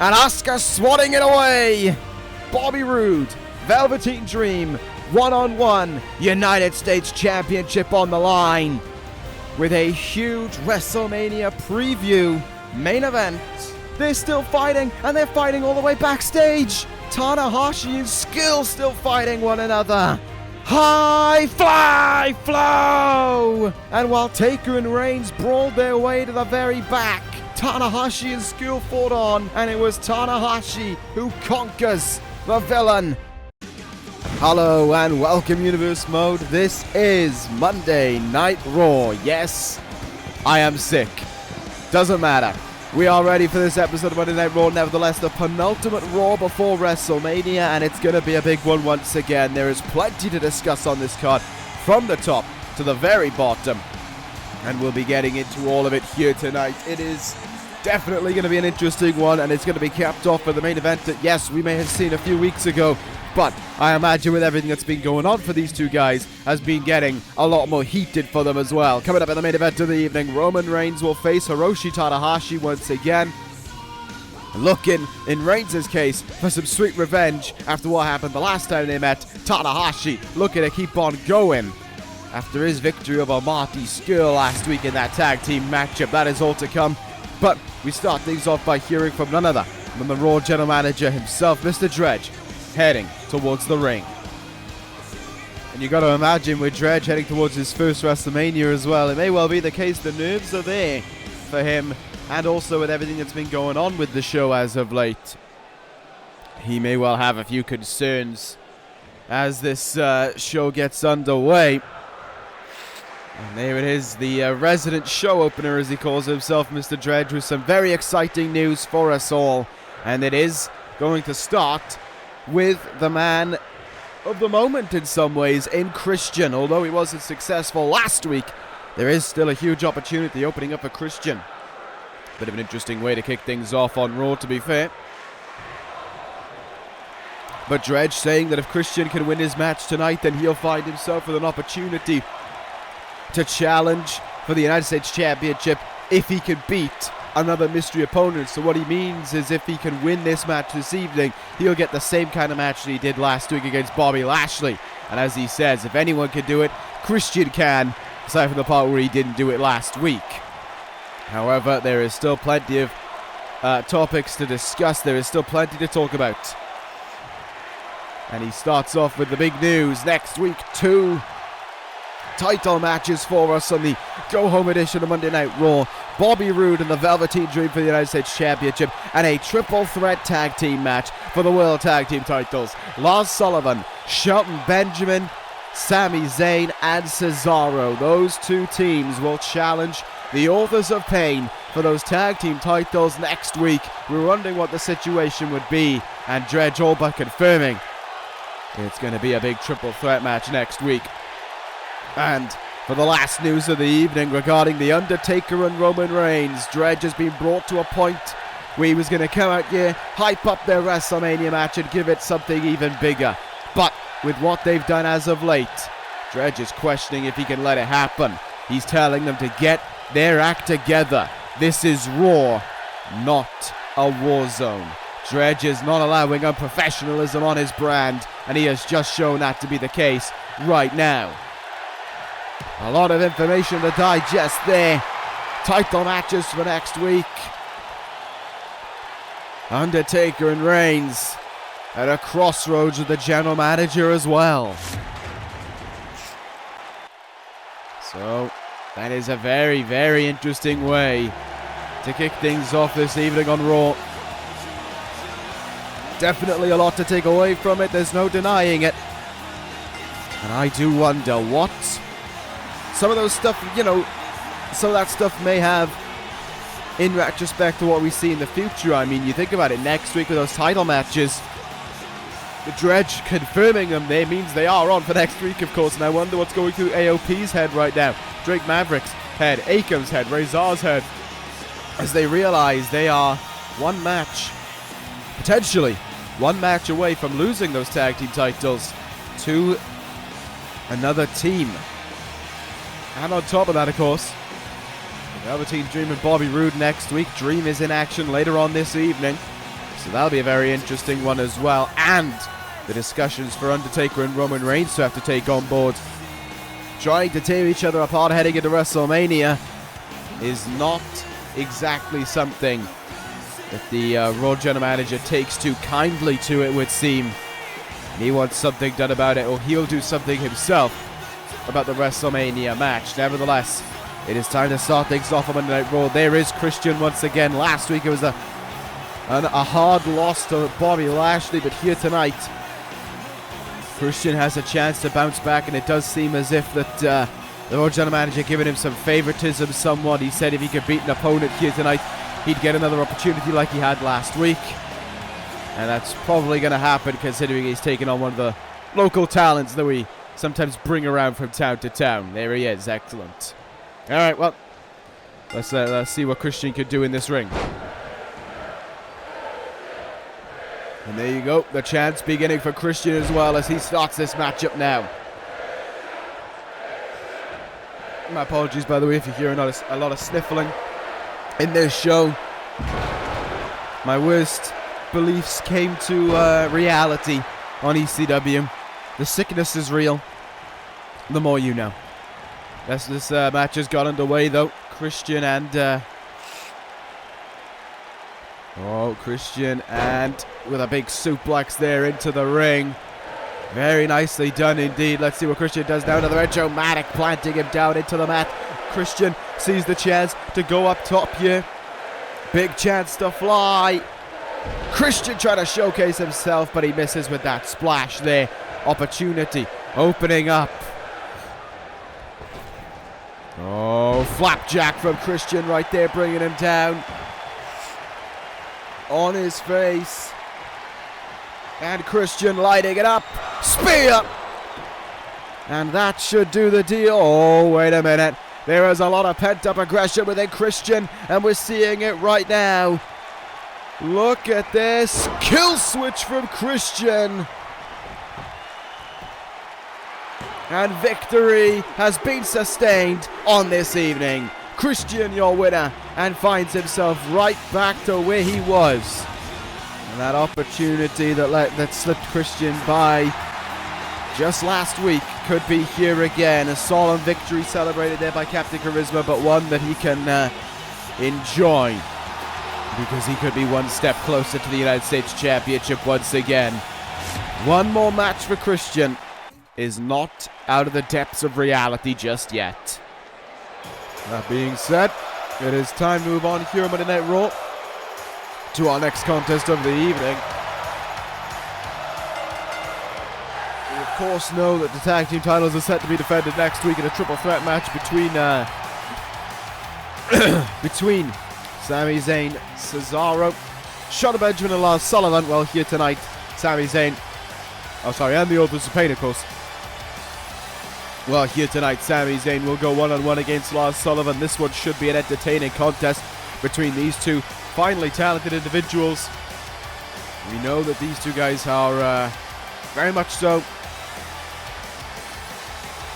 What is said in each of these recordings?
and Asuka swatting it away. Bobby Roode, Velveteen Dream, one-on-one United States Championship on the line with a huge WrestleMania preview main event. They're still fighting, and they're fighting all the way backstage. Tanahashi and Skill still fighting one another. High Fly Flow! And while Taker and Reigns brawled their way to the very back, Tanahashi and Skill fought on, and it was Tanahashi who conquers the villain. Hello and welcome, Universe Mode. This is Monday Night Raw. Yes, I am sick. Doesn't matter. We are ready for this episode of Monday Night Raw. Nevertheless, the penultimate Raw before WrestleMania, and it's going to be a big one once again. There is plenty to discuss on this card from the top to the very bottom, and we'll be getting into all of it here tonight. It is definitely going to be an interesting one, and it's going to be capped off with the main event that, yes, we may have seen a few weeks ago, but I imagine with everything that's been going on for these two guys has been getting a lot more heated for them as well. Coming up in the main event of the evening, Roman Reigns will face Hiroshi Tanahashi once again. Looking, in Reigns' case, for some sweet revenge after what happened the last time they met. Tanahashi looking to keep on going after his victory over Marty Scurll last week in that tag team matchup. That is all to come. But we start things off by hearing from none other than the Raw General Manager himself, Mr. Dredge, heading towards the ring. And you got to imagine with Dredge heading towards his first WrestleMania as well, it may well be the case the nerves are there for him, and also with everything that's been going on with the show as of late. He may well have a few concerns as this show gets underway. And there it is, the resident show opener, as he calls himself, Mr. Dredge, with some very exciting news for us all. And it is going to start with the man of the moment in some ways, in Christian. Although he wasn't successful last week, there is still a huge opportunity opening up for Christian. Bit of an interesting way to kick things off on Raw, to be fair. But Dredge saying that if Christian can win his match tonight, then he'll find himself with an opportunity to challenge for the United States Championship if he can beat another mystery opponent. So what he means is if he can win this match this evening, he'll get the same kind of match that he did last week against Bobby Lashley. And as he says, if anyone can do it, Christian can, aside from the part where he didn't do it last week. However, there is still plenty of topics to discuss. There is still plenty to talk about. And he starts off with the big news. Next week, 2 title matches for us on the go-home edition of Monday Night Raw. Bobby Roode and the Velveteen Dream for the United States Championship, and a triple threat tag team match for the World Tag Team titles. Lars Sullivan, Shelton Benjamin, Sami Zayn, and Cesaro. Those two teams will challenge the Authors of Pain for those tag team titles next week. We're wondering what the situation would be, and Dredge all but confirming it's going to be a big triple threat match next week. And for the last news of the evening regarding The Undertaker and Roman Reigns, Dredge has been brought to a point where he was going to come out here, hype up their WrestleMania match and give it something even bigger. But with what they've done as of late, Dredge is questioning if he can let it happen. He's telling them to get their act together. This is Raw, not a war zone. Dredge is not allowing unprofessionalism on his brand, and he has just shown that to be the case right now. A lot of information to digest there. Title matches for next week. Undertaker and Reigns at a crossroads with the general manager as well. So that is a very, very interesting way to kick things off this evening on Raw. Definitely a lot to take away from it. There's no denying it. And I do wonder what some of those stuff, some of that stuff may have in retrospect to what we see in the future. I mean, you think about it, next week with those title matches, the Dredge confirming them there means they are on for next week, of course, and I wonder what's going through AOP's head right now, Drake Maverick's head, Akam's head, Razor's head, as they realize they are potentially one match away from losing those tag team titles to another team. And on top of that, of course, Velveteen Dream and Bobby Roode next week. Dream is in action later on this evening. So that'll be a very interesting one as well. And the discussions for Undertaker and Roman Reigns to have to take on board. Trying to tear each other apart heading into WrestleMania is not exactly something that the Raw General Manager takes too kindly to, it would seem. He wants something done about it, or he'll do something himself about the WrestleMania match. Nevertheless, it is time to start things off on Monday Night Raw. There is Christian once again. Last week it was a hard loss to Bobby Lashley, but here tonight, Christian has a chance to bounce back, and it does seem as if that the Raw General Manager giving him some favoritism somewhat. He said if he could beat an opponent here tonight, he'd get another opportunity like he had last week. And that's probably going to happen considering he's taking on one of the local talents that we sometimes bring around from town to town. There he is. Excellent. All right, well, let's see what Christian could do in this ring. And there you go. The chance beginning for Christian as well as he starts this matchup now. My apologies, by the way, if you're hearing a lot of sniffling in this show. My worst beliefs came to reality on ECW. The sickness is real. The more you know. This match has got underway though. Christian and Christian and with a big suplex there into the ring. Very nicely done indeed. Let's see what Christian does now. Another Edge-O-Matic planting him down into the mat. Christian sees the chance to go up top here. Big chance to fly. Christian trying to showcase himself, but he misses with that splash there. Opportunity opening up. Oh, flapjack from Christian right there, bringing him down. On his face. And Christian lighting it up. Spear! And that should do the deal. Oh, wait a minute. There is a lot of pent-up aggression within Christian, and we're seeing it right now. Look at this. Kill switch from Christian. And victory has been sustained on this evening. Christian, your winner, and finds himself right back to where he was. And that opportunity that slipped Christian by just last week could be here again. A solemn victory celebrated there by Captain Charisma, but one that he can enjoy because he could be one step closer to the United States Championship once again. One more match for Christian is not out of the depths of reality just yet. That being said, it is time to move on here on Monday Night Raw to our next contest of the evening. We of course know that the tag team titles are set to be defended next week in a triple threat match between Sami Zayn, Cesaro, Shelton Benjamin and Lars Sullivan. Well, here tonight, Sami Zayn, and the Authors of Pain, of course. Well, here tonight, Sami Zayn will go one-on-one against Lars Sullivan. This one should be an entertaining contest between these two finely talented individuals. We know that these two guys are very much so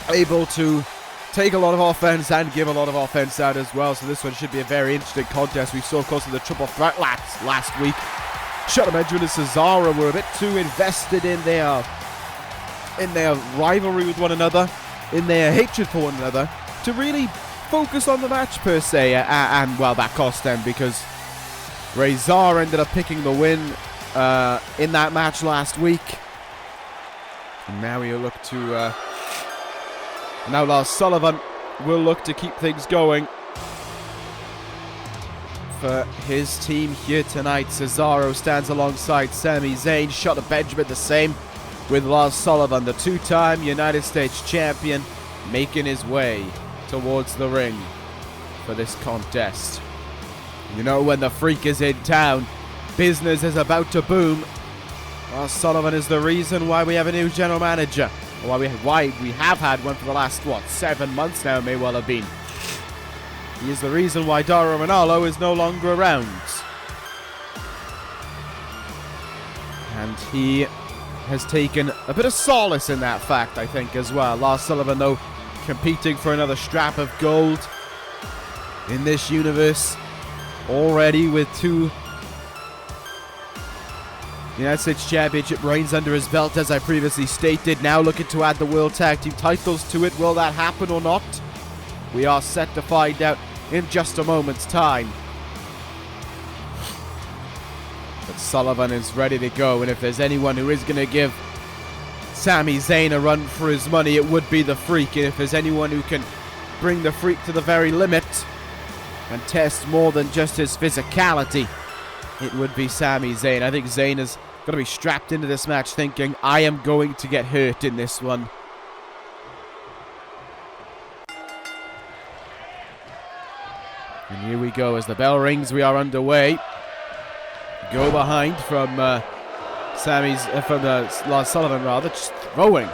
able to take a lot of offense and give a lot of offense out as well. So this one should be a very interesting contest. We saw, of course, in the triple threat last week, Shelton Benjamin and Cesaro were a bit too invested in their rivalry with one another, in their hatred for one another, to really focus on the match per se, and well, that cost them because Razor ended up picking the win in that match last week. And now we look to now Lars Sullivan will look to keep things going for his team here tonight. Cesaro stands alongside Sami Zayn. Shelton Benjamin the same with Lars Sullivan, the two-time United States champion, making his way towards the ring for this contest. You know, when the freak is in town, business is about to boom. Lars Sullivan is the reason why we have a new general manager. Why we have had one for the last, 7 months now, may well have been. He is the reason why Dara Ronaldo is no longer around. And he has taken a bit of solace in that fact, I think, as well. Lars Sullivan, though, competing for another strap of gold in this universe, already with two The United States Championship reigns under his belt, as I previously stated. Now looking to add the World Tag Team titles to it. Will that happen or not? We are set to find out in just a moment's time. But Sullivan is ready to go, and if there's anyone who is going to give Sami Zayn a run for his money, it would be the Freak. And if there's anyone who can bring the Freak to the very limit and test more than just his physicality, it would be Sami Zayn. I think Zayn is going to be strapped into this match thinking, I am going to get hurt in this one. And here we go. As the bell rings, we are underway. Go behind from Lars Sullivan, rather, just throwing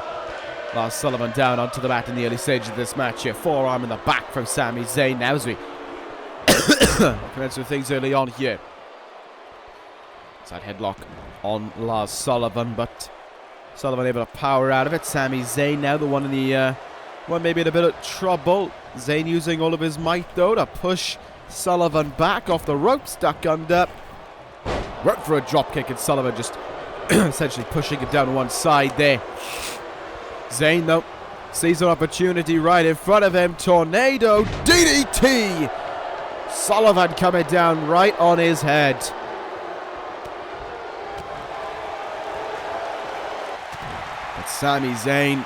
Lars Sullivan down onto the mat in the early stage of this match here. Forearm in the back from Sami Zayn. Now as we commence with things early on here. Side headlock on Lars Sullivan, but Sullivan able to power out of it. Sami Zayn now the one in the one maybe in a bit of trouble. Zayn using all of his might though to push Sullivan back off the rope, stuck under. Went for a drop kick and Sullivan just essentially pushing it down one side there. Zayn though sees an opportunity right in front of him. Tornado DDT. Sullivan coming down right on his head. But Sami Zayn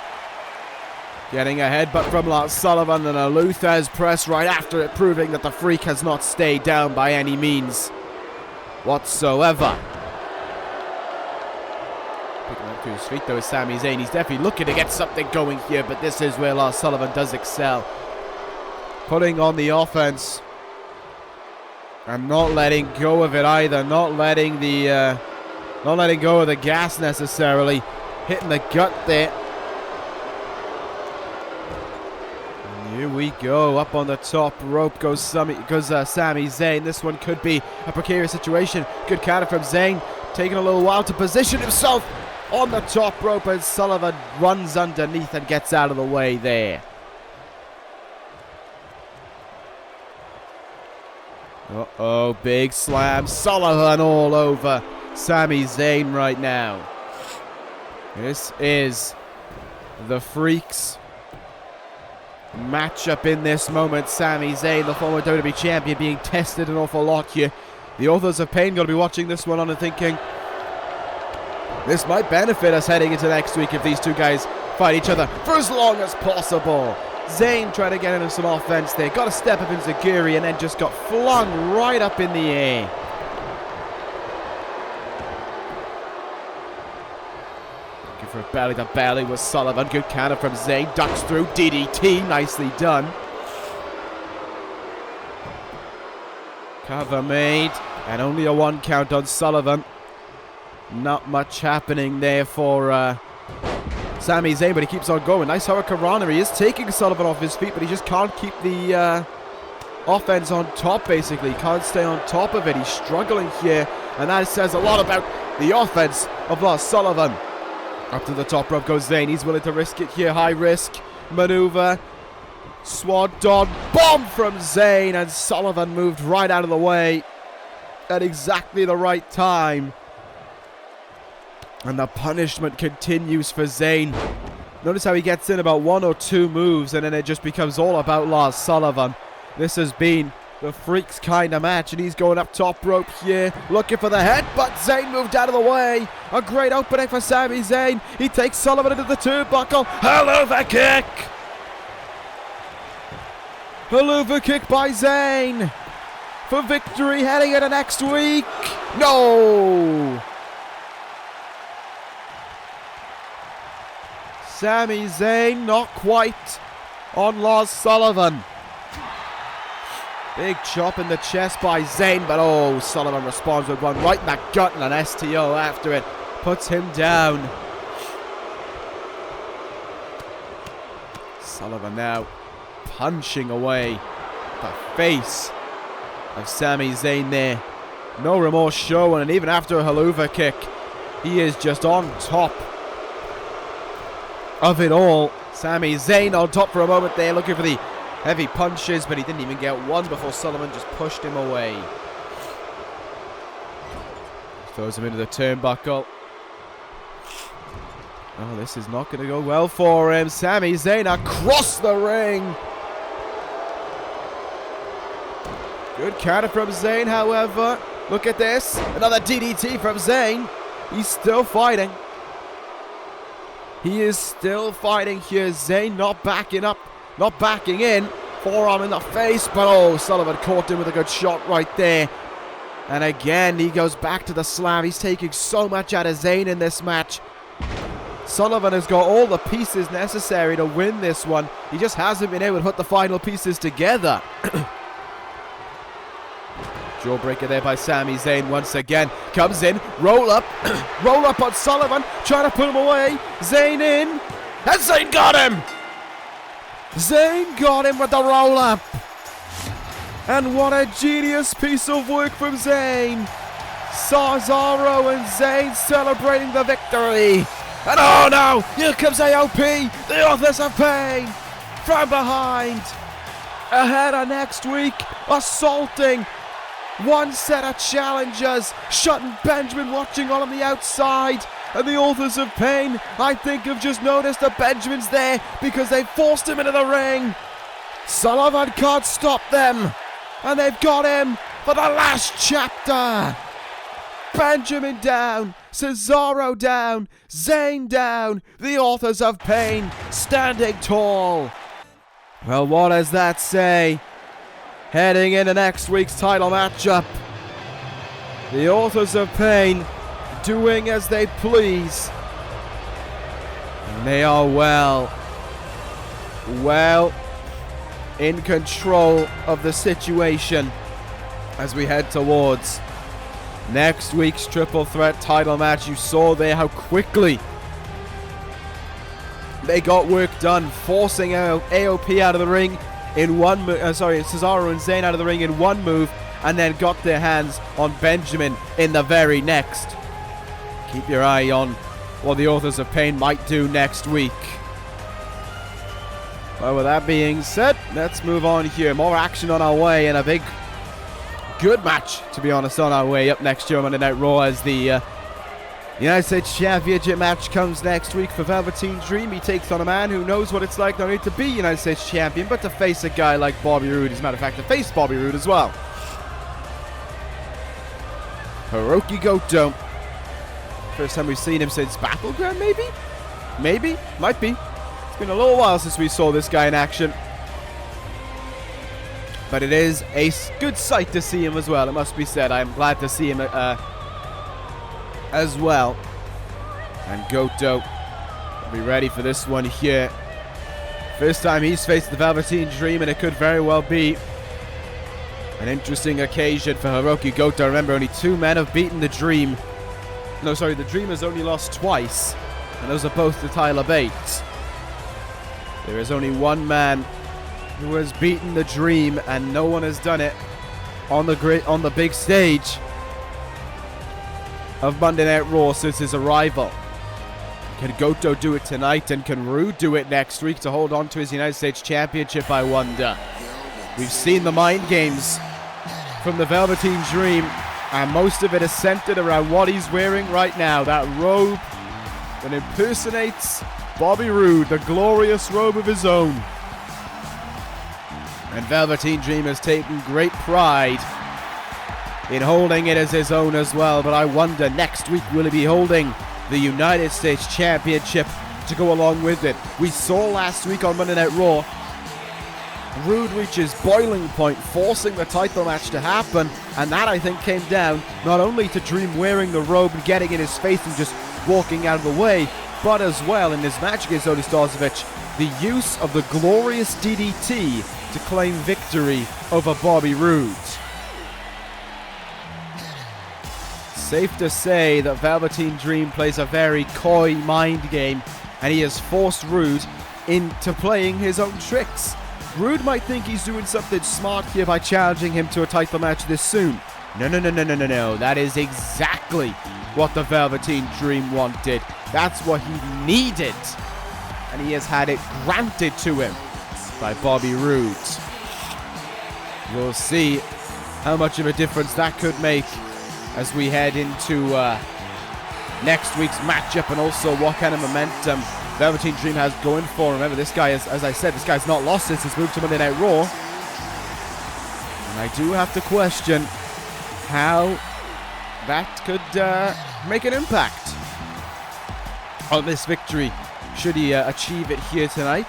getting a headbutt from Lars Sullivan and a Luther's press right after it, proving that the Freak has not stayed down by any means whatsoever. Picking up to his feet though is Sami Zayn. He's definitely looking to get something going here, but this is where Lars Sullivan does excel. Putting on the offense and not letting go of it either. Not letting go of the gas necessarily. Hitting the gut there. Here we go, up on the top rope goes Sami Zayn. This one could be a precarious situation. Good counter from Zayn, taking a little while to position himself on the top rope, and Sullivan runs underneath and gets out of the way there. Uh-oh, big slam. Sullivan all over Sami Zayn right now. This is the Freaks matchup in this moment. Sami Zayn, the former WWE champion, being tested an awful lot here. The Authors of Pain going to be watching this one on and thinking, this might benefit us heading into next week if these two guys fight each other for as long as possible. Zayn trying to get into some offense there. Got a step up in Zaguri and then just got flung right up in the air. For belly to belly was Sullivan. Good counter from Zayn. Ducks through. DDT. Nicely done. Cover made. And only a 1 count on Sullivan. Not much happening there for Sami Zayn, but he keeps on going. Nice hurricanrana. He is taking Sullivan off his feet, but he just can't keep the offense on top, basically. Can't stay on top of it. He's struggling here. And that says a lot about the offense of Lars Sullivan. Up to the top rope goes Zayn. He's willing to risk it here. High risk maneuver. Swan-Don bomb from Zayn. And Sullivan moved right out of the way at exactly the right time. And the punishment continues for Zayn. Notice how he gets in about 1 or 2 moves and then it just becomes all about Lars Sullivan. This has been the Freaks kind of match, and he's going up top rope here, looking for the head, but Zayn moved out of the way. A great opening for Sami Zayn. He takes Sullivan into the turnbuckle. Haluva kick! Haluva kick by Zayn for victory heading into next week. No! Sami Zayn not quite on Lars Sullivan. Big chop in the chest by Zayn, but oh, Sullivan responds with one right in the gut and an STO after it. Puts him down. Sullivan now punching away the face of Sami Zayn there. No remorse showing, and even after a Haluva kick, he is just on top of it all. Sami Zayn on top for a moment there, looking for the heavy punches, but he didn't even get one before Sullivan just pushed him away. Throws him into the turnbuckle. Oh, this is not going to go well for him. Sami Zayn across the ring. Good counter from Zayn, however. Look at this. Another DDT from Zayn. He's still fighting. He is still fighting here. Zayn not backing up, not backing in. Forearm in the face, but oh, Sullivan caught him with a good shot right there. And again, he goes back to the slam. He's taking so much out of Zayn in this match. Sullivan has got all the pieces necessary to win this one. He just hasn't been able to put the final pieces together. Jawbreaker there by Sami Zayn once again. Comes in, roll up. Roll up on Sullivan, trying to put him away. Zayn in, and Zayn got him. Zayn got him with the roll up. And what a genius piece of work from Zayn. Cesaro and Zayn celebrating the victory. And oh no, here comes AOP, the Authors of Pain, from behind. Ahead of next week, assaulting one set of challengers. Shutting Benjamin watching on the outside. And the Authors of Pain, I think, have just noticed that Benjamin's there because they forced him into the ring. Sullivan can't stop them. And they've got him for the last chapter. Benjamin down, Cesaro down, Zayn down, the Authors of Pain standing tall. Well, what does that say? Heading into next week's title matchup, the Authors of Pain doing as they please. And they are well in control of the situation as we head towards next week's triple threat title match. You saw there how quickly they got work done, forcing AOP out of the ring in one Cesaro and Zayn out of the ring in one move, and then got their hands on Benjamin in the very next. Keep your eye on what the Authors of Pain might do next week. Well, with that being said, let's move on here. More action on our way, and a big, good match, to be honest, on our way up next year on Monday Night Raw as the United States Championship match comes next week for Velveteen Dream. He takes on a man who knows what it's like not only to be United States Champion, but to face a guy like Bobby Roode. As a matter of fact, to face Bobby Roode as well. Hirooki Goto. First time we've seen him since Battleground, maybe? Maybe? Might be. It's been a little while since we saw this guy in action. But it is a good sight to see him as well, it must be said. I am glad to see him as well. And Goto will be ready for this one here. First time he's faced the Velveteen Dream, and it could very well be an interesting occasion for Hirooki Goto. Remember, only two men have beaten the Dream. No, sorry, the Dream has only lost twice, and those are both to Tyler Bates. There is only one man who has beaten the Dream, and no one has done it on the big stage of Monday Night Raw since his arrival. Can Goto do it tonight, and can Roode do it next week to hold on to his United States Championship, I wonder? We've seen the mind games from the Velveteen Dream, and most of it is centered around what he's wearing right now. That robe that impersonates Bobby Roode, the glorious robe of his own. And Velveteen Dream has taken great pride in holding it as his own as well. But I wonder, next week, will he be holding the United States Championship to go along with it? We saw last week on Monday Night Raw, Roode reaches boiling point, forcing the title match to happen, and that, I think, came down not only to Dream wearing the robe and getting in his face and just walking out of the way, but as well, in this match against Otis Dozovic, the use of the glorious DDT to claim victory over Bobby Roode. Safe to say that Velveteen Dream plays a very coy mind game, and he has forced Roode into playing his own tricks. Roode might think he's doing something smart here by challenging him to a title match this soon. No. That is exactly what the Velveteen Dream wanted. That's what he needed. And he has had it granted to him by Bobby Roode. We'll see how much of a difference that could make as we head into next week's matchup, and also what kind of momentum Velveteen Dream has going for him. Remember, this guy is, as I said, this guy's not lost since his move to Monday Night Raw. And I do have to question how that could make an impact on this victory, should he achieve it here tonight.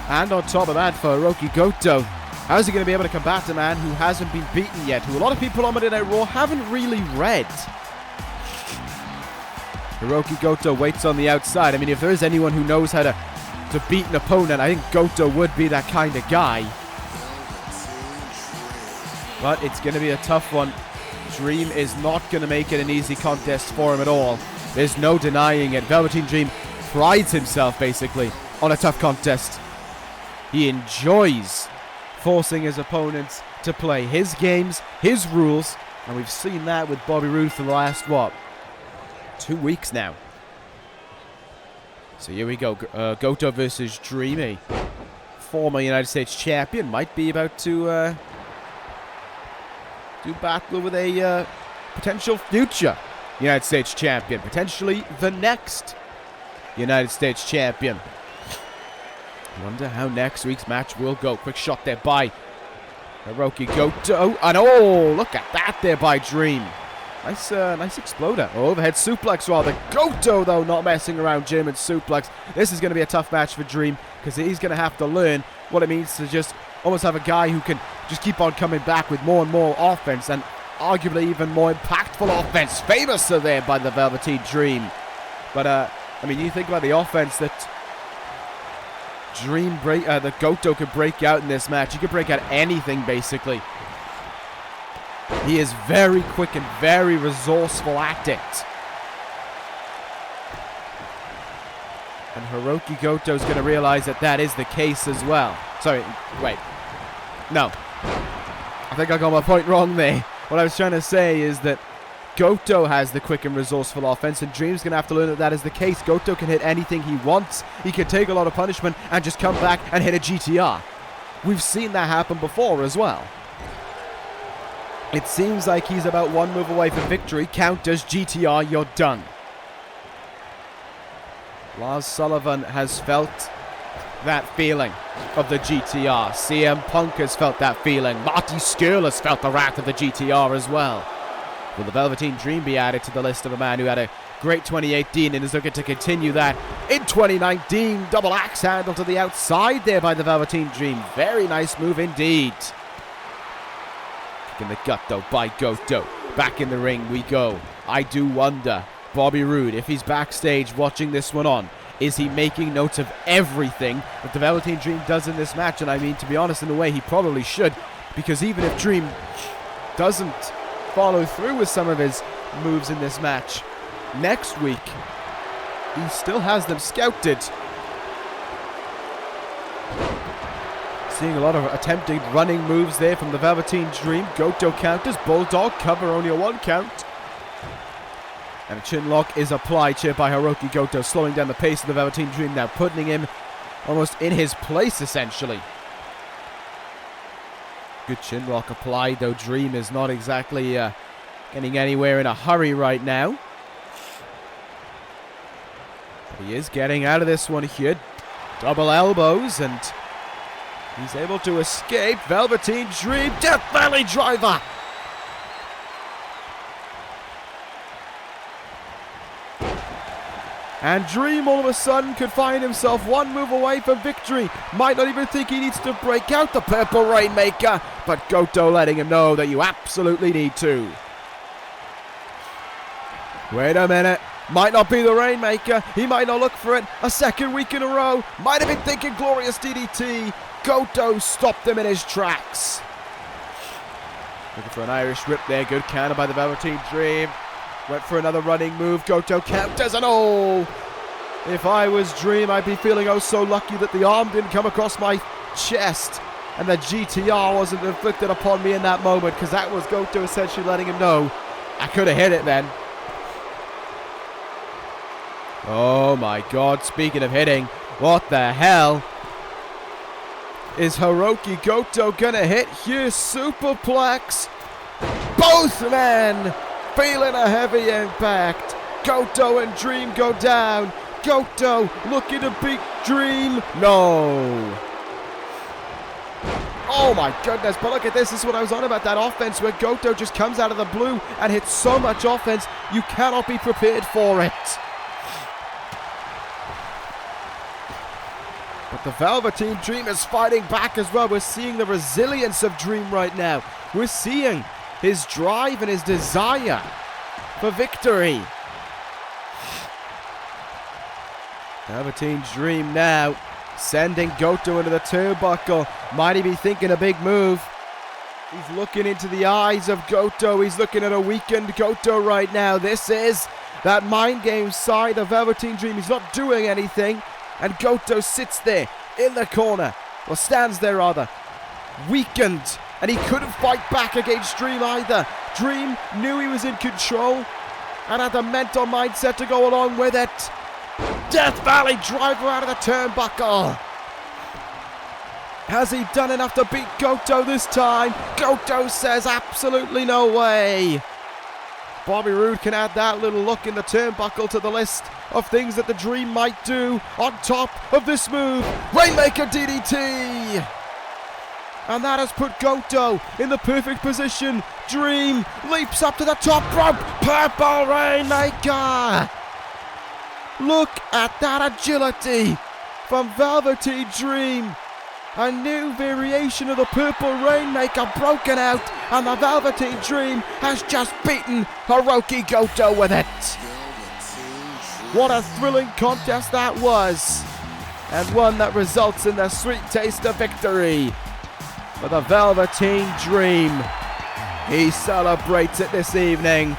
And on top of that, for Hirooki Goto, how is he going to be able to combat a man who hasn't been beaten yet, who a lot of people on Monday Night Raw haven't really read? Hirooki Goto waits on the outside. I mean, if there is anyone who knows how to beat an opponent, I think Goto would be that kind of guy. But it's going to be a tough one. Dream is not going to make it an easy contest for him at all. There's no denying it. Velveteen Dream prides himself, basically, on a tough contest. He enjoys forcing his opponents to play his games, his rules, and we've seen that with Bobby Roode for the last, 2 weeks now. So here we go. Goto versus Dream, a former United States champion, might be about to do battle with a potential future United States champion, potentially the next United States champion. Wonder how next week's match will go. Quick shot there by Hirooki Goto, and oh, look at that there by Dream. Nice exploder. Overhead suplex rather. Goto, though, not messing around. German suplex. This is going to be a tough match for Dream, because he's going to have to learn what it means to just almost have a guy who can just keep on coming back with more and more offense, and arguably even more impactful offense. Famous there by the Velveteen Dream. But, I mean, you think about the offense that that Goto could break out in this match. He could break out anything, basically. He is very quick and very resourceful at it. And Hirooki Goto is going to realize that that is the case as well. Sorry, wait. No. I think I got my point wrong there. What I was trying to say is that Goto has the quick and resourceful offense, and Dream's going to have to learn that that is the case. Goto can hit anything he wants. He can take a lot of punishment and just come back and hit a GTR. We've seen that happen before as well. It seems like he's about one move away from victory. Counters, GTR, you're done. Lars Sullivan has felt that feeling of the GTR. CM Punk has felt that feeling. Marty Scurll has felt the wrath of the GTR as well. Will the Velveteen Dream be added to the list of a man who had a great 2018 and is looking to continue that in 2019? Double axe handle to the outside there by the Velveteen Dream. Very nice move indeed. Kick in the gut though by Goto. Back in the ring we go. I do wonder, Bobby Roode, if he's backstage watching this one on, is he making notes of everything that the Velveteen Dream does in this match? And I mean, to be honest, in a way he probably should, because even if Dream doesn't follow through with some of his moves in this match, next week he still has them scouted. Seeing a lot of attempted running moves there from the Velveteen Dream. Goto counters, Bulldog cover, only a 1 count. And a chin lock is applied here by Hirooki Goto, slowing down the pace of the Velveteen Dream, now putting him almost in his place essentially. Good chin lock applied, though Dream is not exactly getting anywhere in a hurry right now. But he is getting out of this one here. Double elbows, and he's able to escape. Velveteen Dream, Death Valley Driver. And Dream all of a sudden could find himself one move away from victory. Might not even think he needs to break out the Purple Rainmaker, but Goto letting him know that you absolutely need to. Wait a minute. Might not be the Rainmaker. He might not look for it a second week in a row. Might have been thinking glorious DDT. Goto stopped him in his tracks. Looking for an Irish whip there. Good counter by the Velveteen Dream. Went for another running move. Goto counters, and oh! If I was Dream, I'd be feeling oh so lucky that the arm didn't come across my chest and the GTR wasn't inflicted upon me in that moment, because that was Goto essentially letting him know I could have hit it then. Oh my god, speaking of hitting, what the hell? Is Hirooki Goto gonna hit here? Superplex! Both men feeling a heavy impact. Goto and Dream go down. Goto looking to beat Dream. No. Oh my goodness, but look at this. This is what I was on about, that offense where Goto just comes out of the blue and hits so much offense, you cannot be prepared for it. But the Velveteen Dream is fighting back as well. We're seeing the resilience of Dream right now. We're seeing his drive and his desire for victory. Velveteen Dream now sending Goto into the turnbuckle. Might he be thinking a big move? He's looking into the eyes of Goto. He's looking at a weakened Goto right now. This is that mind game side of Velveteen Dream. He's not doing anything. And Goto sits there in the corner. Or stands there rather. Weakened. And he couldn't fight back against Dream either. Dream knew he was in control. And had the mental mindset to go along with it. Death Valley driver out of the turnbuckle. Has he done enough to beat Goto this time? Goto says absolutely no way. Bobby Roode can add that little look in the turnbuckle to the list of things that the Dream might do on top of this move. Rainmaker DDT. And that has put Goto in the perfect position. Dream leaps up to the top rope. Purple Rainmaker. Look at that agility from Velveteen Dream. A new variation of the Purple Rainmaker broken out, and the Velveteen Dream has just beaten Hirooki Goto with it. What a thrilling contest that was, and one that results in the sweet taste of victory for the Velveteen Dream. He celebrates it this evening.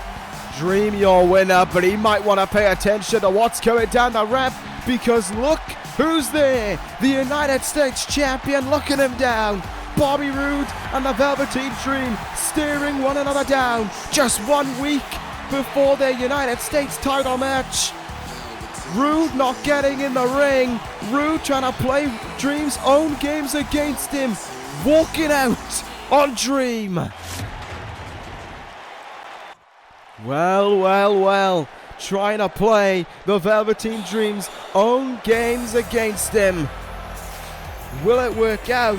Dream your winner, but he might want to pay attention to what's going down the ramp, because look who's there. The United States champion looking him down. Bobby Roode and the Velveteen Dream staring one another down just 1 week before their United States title match. Roode not getting in the ring. Roode trying to play Dream's own games against him. Walking out on Dream. Well, trying to play the Velveteen Dream's own games against him. Will it work out?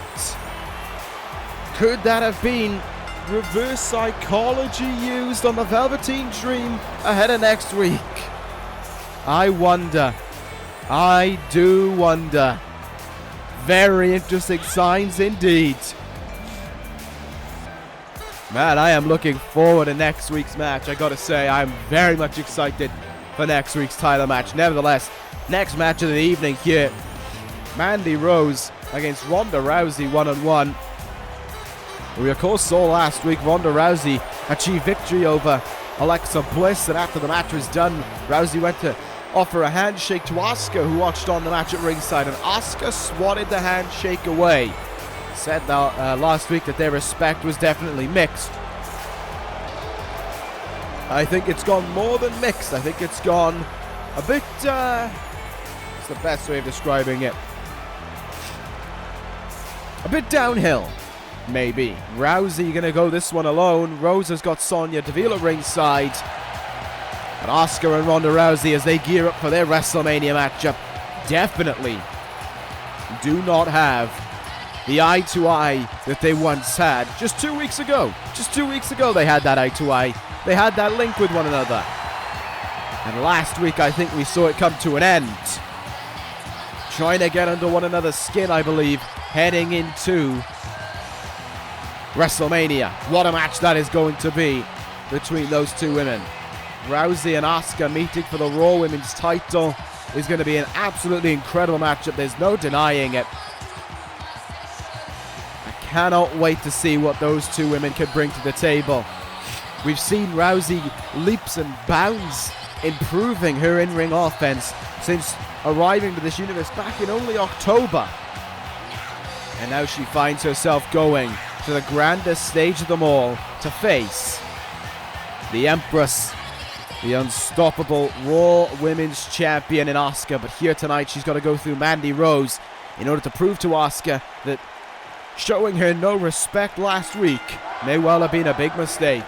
Could that have been reverse psychology used on the Velveteen Dream ahead of next week? I wonder. I do wonder. Very interesting signs indeed. Man, I am looking forward to next week's match. I gotta say, I'm very much excited for next week's title match. Nevertheless, next match of the evening here, Mandy Rose against Ronda Rousey 1-on-1. We of course saw last week Ronda Rousey achieve victory over Alexa Bliss, and after the match was done, Rousey went to offer a handshake to Asuka, who watched on the match at ringside, and Asuka swatted the handshake away. Said last week that their respect was definitely mixed. I think it's gone more than mixed. I think it's gone a bit, what's the best way of describing it? A bit downhill, maybe. Rousey gonna go this one alone. Rose has got Sonya Deville at ringside. And Asuka and Ronda Rousey, as they gear up for their WrestleMania matchup, definitely do not have the eye-to-eye that they once had. Just 2 weeks ago. Just 2 weeks ago they had that eye-to-eye. They had that link with one another. And last week I think we saw it come to an end. Trying to get under one another's skin, I believe, heading into WrestleMania. What a match that is going to be between those two women. Rousey and Asuka meeting for the Raw Women's title is going to be an absolutely incredible matchup. There's no denying it. Cannot wait to see what those two women can bring to the table. We've seen Rousey leaps and bounds improving her in-ring offense since arriving to this universe back in only October. And now she finds herself going to the grandest stage of them all to face the Empress, the unstoppable Raw Women's Champion in Asuka. But here tonight she's got to go through Mandy Rose in order to prove to Asuka that showing her no respect last week may well have been a big mistake.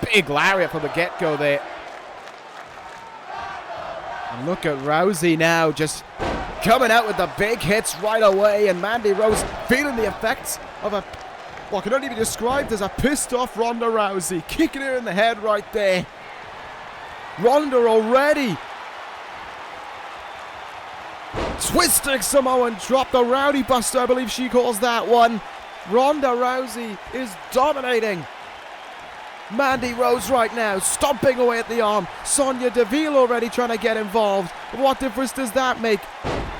big lariat from the get-go there. And look at Rousey now, just coming out with the big hits right away. And Mandy Rose feeling the effects of what can only be described as a pissed-off Ronda Rousey. Kicking her in the head right there. Ronda already twisting Samoan drop, the Rowdy Buster, I believe she calls that one. Ronda Rousey is dominating Mandy Rose right now, stomping away at the arm. Sonya Deville already trying to get involved. What difference does that make?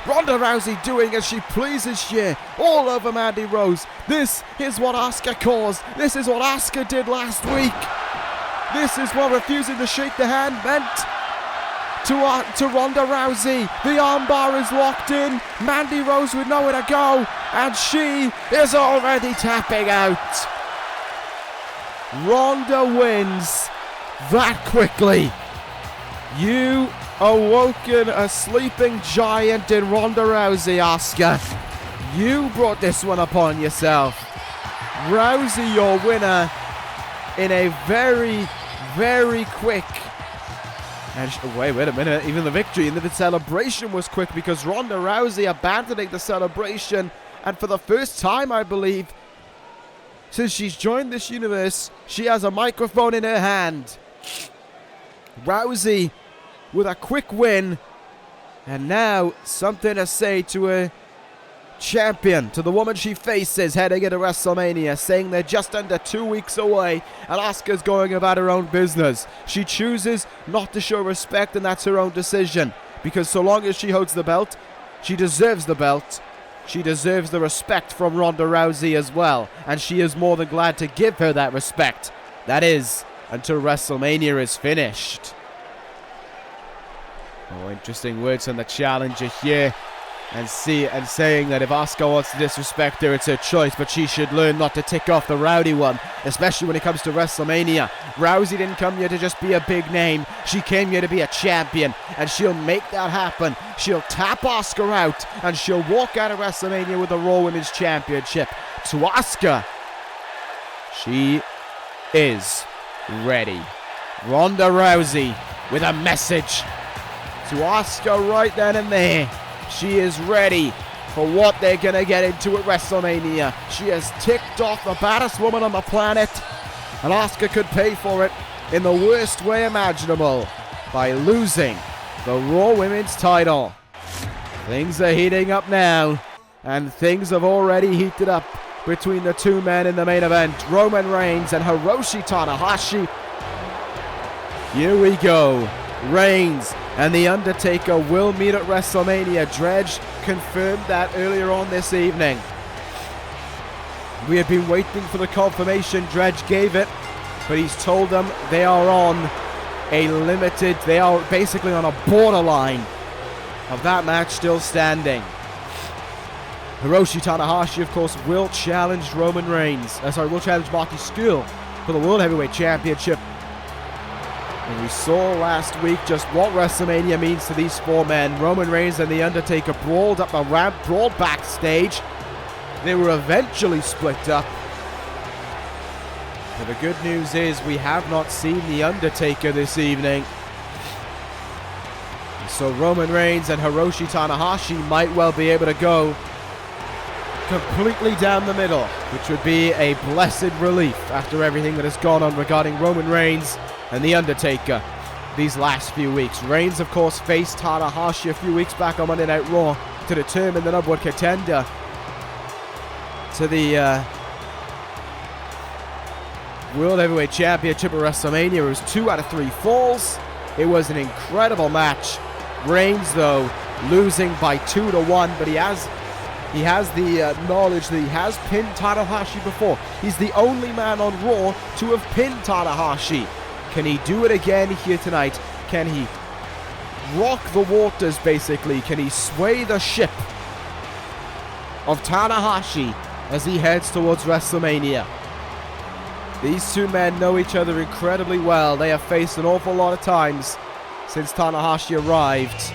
Ronda Rousey doing as she pleases here, all over Mandy Rose. This is what Asuka caused. This is what Asuka did last week. This is what refusing to shake the hand meant to Ronda Rousey. The armbar is locked in. Mandy Rose with nowhere to go, and she is already tapping out. Ronda wins that quickly. You awoken a sleeping giant in Ronda Rousey, Asuka. You brought this one upon yourself. Rousey, your winner, in a very, very quick. And wait a minute. Even the victory and the celebration was quick, because Ronda Rousey abandoning the celebration. And for the first time, I believe, since she's joined this universe, she has a microphone in her hand. Rousey with a quick win. And now something to say to her champion, to the woman she faces heading into WrestleMania, saying they're just under 2 weeks away and Asuka's going about her own business. She chooses not to show respect, and that's her own decision, because so long as she holds the belt, she deserves the belt. She deserves the respect from Ronda Rousey as well, and she is more than glad to give her that respect. That is, until WrestleMania is finished. Oh, interesting words from the challenger here. And saying that if Asuka wants to disrespect her, it's her choice, but she should learn not to tick off the rowdy one, especially when it comes to WrestleMania. Rousey didn't come here to just be a big name. She came here to be a champion, and she'll make that happen. She'll tap Asuka out, and she'll walk out of WrestleMania with the Raw Women's Championship. To Asuka, she is ready. Ronda Rousey with a message to Asuka right then and there. She is ready for what they're going to get into at WrestleMania. She has ticked off the baddest woman on the planet, and Asuka could pay for it in the worst way imaginable by losing the Raw Women's title. Things are heating up now, and things have already heated up between the two men in the main event, Roman Reigns and Hiroshi Tanahashi. Here we go. Reigns and The Undertaker will meet at WrestleMania. Dredge confirmed that earlier on this evening. We have been waiting for the confirmation. Dredge gave it, but he's told them they are on a limited, they are basically on a borderline of that match still standing. Hiroshi Tanahashi, of course, will challenge Roman Reigns. Will challenge Marty Scurll for the World Heavyweight Championship. And we saw last week just what WrestleMania means to these four men. Roman Reigns and The Undertaker brawled up the ramp, brawled backstage. They were eventually split up. But the good news is we have not seen The Undertaker this evening. So Roman Reigns and Hiroshi Tanahashi might well be able to go completely down the middle, which would be a blessed relief after everything that has gone on regarding Roman Reigns and The Undertaker these last few weeks. Reigns, of course, faced Tanahashi a few weeks back on Monday Night Raw to determine the number one contender to the World Heavyweight Championship at WrestleMania. It was 2 out of 3 falls. It was an incredible match. Reigns, though, losing by 2-1, but he has the knowledge that he has pinned Tanahashi before. He's the only man on Raw to have pinned Tanahashi. Can he do it again here tonight? Can he rock the waters, basically? Can he sway the ship of Tanahashi as he heads towards WrestleMania? These two men know each other incredibly well. They have faced an awful lot of times since Tanahashi arrived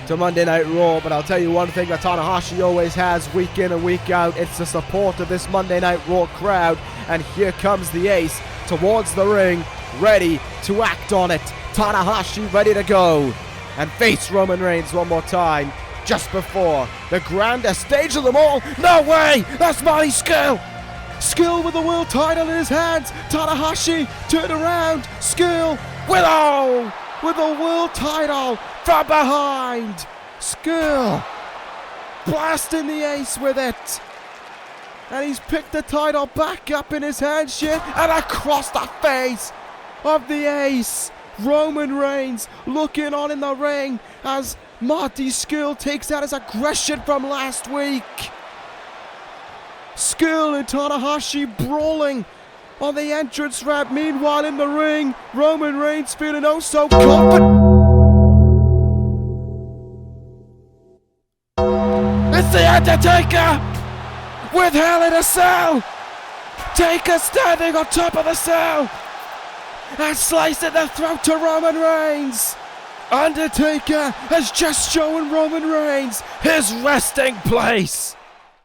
to Monday Night Raw, but I'll tell you one thing that Tanahashi always has week in and week out. It's the support of this Monday Night Raw crowd, and here comes the Ace towards the ring, ready to act on it. Tanahashi ready to go and face Roman Reigns one more time just before the grandest stage of them all. No way! That's Marty Scurll! Scurll with the world title in his hands. Tanahashi turn around. Scurll with the world title from behind. Scurll blasting the Ace with it. And he's picked the title back up in his hand, shit, and across the face of the Ace. Roman Reigns looking on in the ring as Marty Scurll takes out his aggression from last week. Scurll and Tanahashi brawling on the entrance ramp. Meanwhile in the ring, Roman Reigns feeling oh so confident. It's the Undertaker with Hell in a Cell. Taker standing on top of the cell and slicing the throat to Roman Reigns. Undertaker has just shown Roman Reigns his resting place.